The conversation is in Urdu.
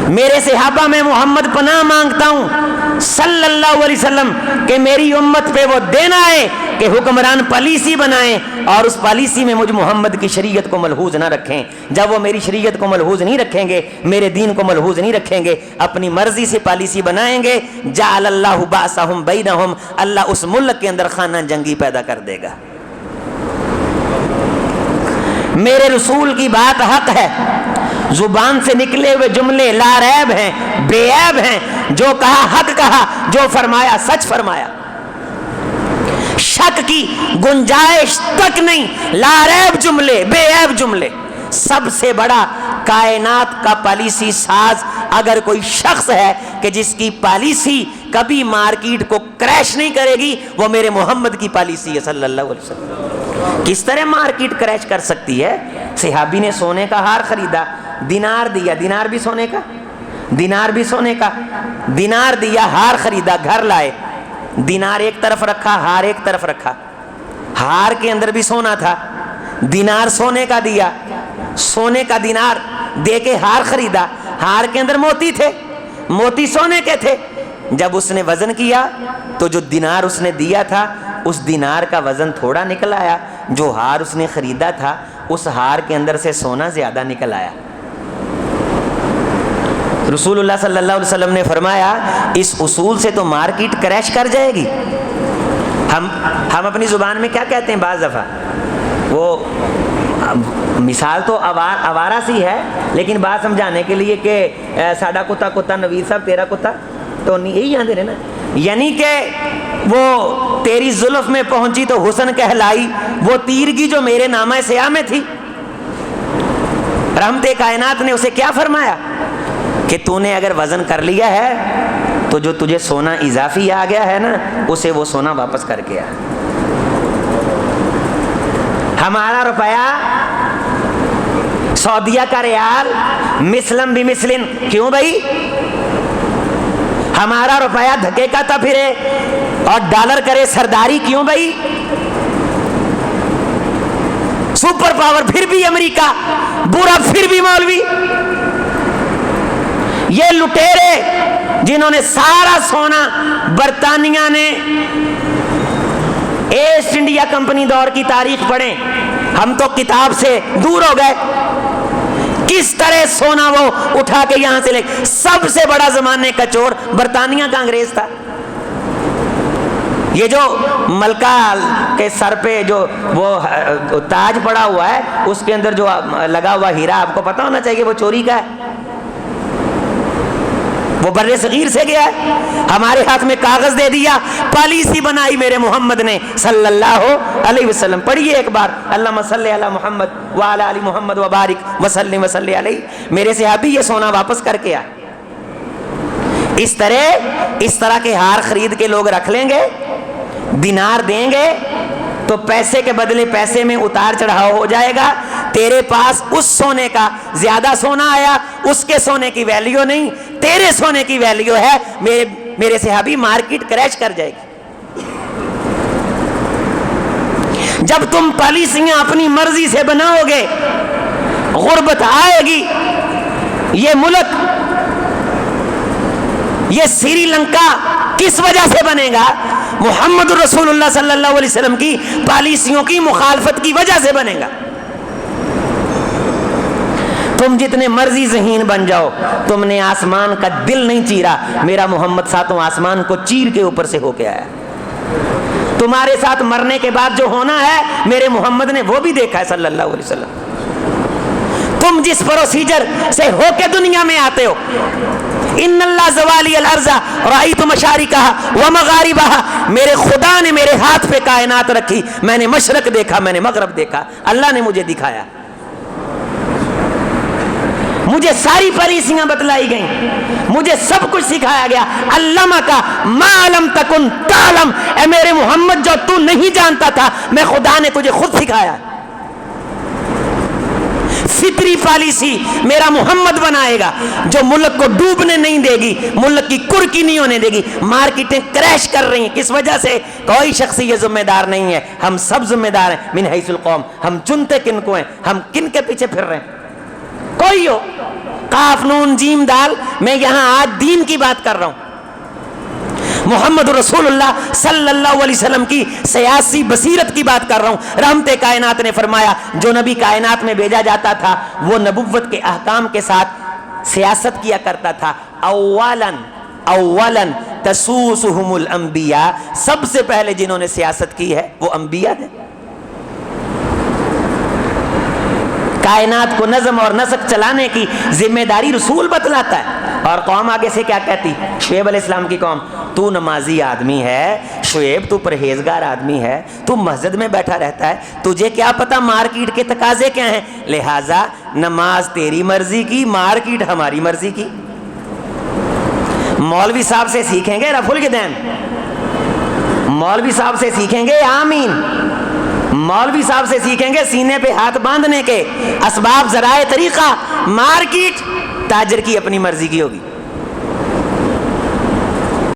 میرے صحابہ میں محمد پناہ مانگتا ہوں صلی اللہ علیہ وسلم کہ میری امت پہ وہ دین آئے کہ حکمران پالیسی بنائیں اور اس پالیسی میں مجھ محمد کی شریعت کو ملحوظ نہ رکھیں. جب وہ میری شریعت کو ملحوظ نہیں رکھیں گے، میرے دین کو ملحوظ نہیں رکھیں گے، اپنی مرضی سے پالیسی بنائیں گے، جعل اللہ باسہم بینہم، اللہ اس ملک کے اندر خانہ جنگی پیدا کر دے گا. میرے رسول کی بات حق ہے، زبان سے نکلے ہوئے جملے لاریب ہیں، بے عیب ہیں. جو کہا حق کہا، جو فرمایا سچ فرمایا، شک کی گنجائش تک نہیں. لاریب جملے، بے عیب جملے. سب سے بڑا کائنات کا پالیسی ساز اگر کوئی شخص ہے کہ جس کی پالیسی کبھی مارکیٹ کو کریش نہیں کرے گی، وہ میرے محمد کی پالیسی ہے صلی اللہ علیہ وسلم. کس طرح مارکیٹ کریش کر سکتی ہے؟ صحابی نے سونے کا ہار خریدا، دینار دیا، دینار بھی سونے کا، دینار بھی سونے کا، دینار دیا، ہار خریدا، گھر لائے، دینار ایک طرف رکھا، ہار ایک طرف رکھا. ہار کے اندر بھی سونا تھا، دینار سونے کا دیا، سونے کا دینار دے کے ہار خریدا، ہار کے اندر موتی تھے، موتی سونے کے تھے. جب اس نے وزن کیا تو جو دینار اس نے دیا تھا اس دینار کا وزن تھوڑا نکل آیا، جو ہار اس نے خریدا تھا اس ہار کے اندر سے سونا زیادہ نکل آیا. رسول اللہ صلی اللہ علیہ وسلم نے فرمایا اس اصول سے تو مارکیٹ کریش کر جائے گی. ہم اپنی زبان میں کیا کہتے ہیں بعض دفعہ، وہ مثال تو آوارہ سی ہے لیکن بات سمجھانے کے لیے کہ ساڈا کتا کتا نوید صاحب تیرا کتا تو نہیں، یہی آندے رہے نا. یعنی کہ وہ تیری زلف میں پہنچی تو حسن کہلائی، وہ تیرگی جو میرے نامہ سیاہ میں تھی. رحمت کائنات نے اسے کیا فرمایا کہ تو نے اگر وزن کر لیا ہے تو جو تجھے سونا اضافی آ گیا ہے نا اسے وہ سونا واپس کر کے آ. ہمارا روپیہ سعودیہ کا ریال مثلاً بمثلن، کیوں بھائی؟ ہمارا روپیہ دھکے کا تا پھرے اور ڈالر کرے سرداری، کیوں بھائی؟ سپر پاور پھر بھی امریکہ، برا پھر بھی مولوی. یہ لٹیرے جنہوں نے سارا سونا، برطانیہ نے ایسٹ انڈیا کمپنی دور کی تاریخ پڑھیں، ہم تو کتاب سے دور ہو گئے. کس طرح سونا وہ اٹھا کے یہاں سے لے، سب سے بڑا زمانے کا چور برطانیہ کا انگریز تھا. یہ جو ملکہ کے سر پہ جو وہ تاج پڑا ہوا ہے اس کے اندر جو لگا ہوا ہیرا آپ کو پتا ہونا چاہیے وہ چوری کا ہے، وہ برے صغیر سے گیا ہے. ہمارے ہاتھ میں کاغذ دے دیا، پالیسی بنائی میرے محمد نے صلی اللہ علیہ وسلم. پڑھیے ایک بار، اللہم صلی علی محمد وعلی آل محمد وبارک وسلم وصلی علیہ. میرے صحابی یہ سونا واپس کر کے آئے. اس طرح کے ہار خرید کے لوگ رکھ لیں گے، دینار دیں گے تو پیسے کے بدلے پیسے میں اتار چڑھاؤ ہو جائے گا. تیرے پاس اس سونے کا زیادہ سونا آیا، اس کے سونے کی ویلیو نہیں، تیرے سونے کی ویلیو ہے. میرے صحابی مارکیٹ کریش کر جائے گی. جب تم پالیسیاں اپنی مرضی سے بناؤ گے غربت آئے گی. یہ ملک، یہ سری لنکا کس وجہ سے بنے گا؟ محمد رسول اللہ صلی اللہ علیہ وسلم کی پالیسیوں کی مخالفت کی وجہ سے بنے گا. تم جتنے مرضی ذہین بن جاؤ، تم نے آسمان کا دل نہیں چیرا. میرا محمد ساتوں آسمان کو چیر کے اوپر سے ہو کے آیا. تمہارے ساتھ مرنے کے بعد جو ہونا ہے میرے محمد نے وہ بھی دیکھا ہے صلی اللہ علیہ وسلم. تم جس پروسیجر سے ہو کے دنیا میں آتے ہو، ان اللہ زوالی الارض رأیت مشارقها ومغاربها، میرے خدا نے میرے ہاتھ پہ کائنات رکھی، میں نے مشرق دیکھا، میں نے مغرب دیکھا، اللہ نے مجھے دکھایا، مجھے ساری پالیسیاں بتلائی گئیں، مجھے سب کچھ سکھایا گیا. علمک ما لم تکن تعلم، اے میرے محمد جو تو نہیں جانتا تھا میں خدا نے تجھے خود سکھایا. فطری پالیسی میرا محمد بنائے گا جو ملک کو ڈوبنے نہیں دے گی، ملک کی کرکی نہیں ہونے دے گی. مارکیٹیں کریش کر رہی ہیں، کس وجہ سے؟ کوئی شخص یہ ذمہ دار نہیں ہے، ہم سب ذمہ دار ہیں. من حیث القوم، ہم چنتے کن کو ہیں، ہم کن کے پیچھے پھر رہے ہیں. کوئی ہو قاف نون جیم دال، میں یہاں آج دین کی بات کر رہا ہوں، محمد رسول اللہ صلی اللہ علیہ وسلم کی سیاسی بصیرت کی بات کر رہا ہوں۔ رحمت کائنات نے فرمایا جو نبی کائنات میں بھیجا جاتا تھا وہ نبوت کے احکام کے ساتھ سیاست کیا کرتا تھا۔ اولاً تسوسہم الانبیاء، سب سے پہلے جنہوں نے سیاست کی ہے وہ انبیاء ہیں۔ کائنات کو نظم اور نسق چلانے کی ذمہ داری رسول بتلاتا ہے، اور قوم آگے سے کیا کہتی؟ شعیب علیہ السلام کی قوم، تو نمازی آدمی ہے شعیب، تو پرہیزگار آدمی ہے، تو مسجد میں بیٹھا رہتا ہے، تجھے کیا پتا مارکیٹ کے تقاضے کیا ہیں، لہٰذا نماز تیری مرضی کی، مارکیٹ ہماری مرضی کی۔ مولوی صاحب سے سیکھیں گے رفع الیدین، مولوی صاحب سے سیکھیں گے آمین، مولوی صاحب سے سیکھیں گے سینے پہ ہاتھ باندھنے کے اسباب ذرائع طریقہ، مارکیٹ تاجر کی اپنی مرضی کی ہوگی۔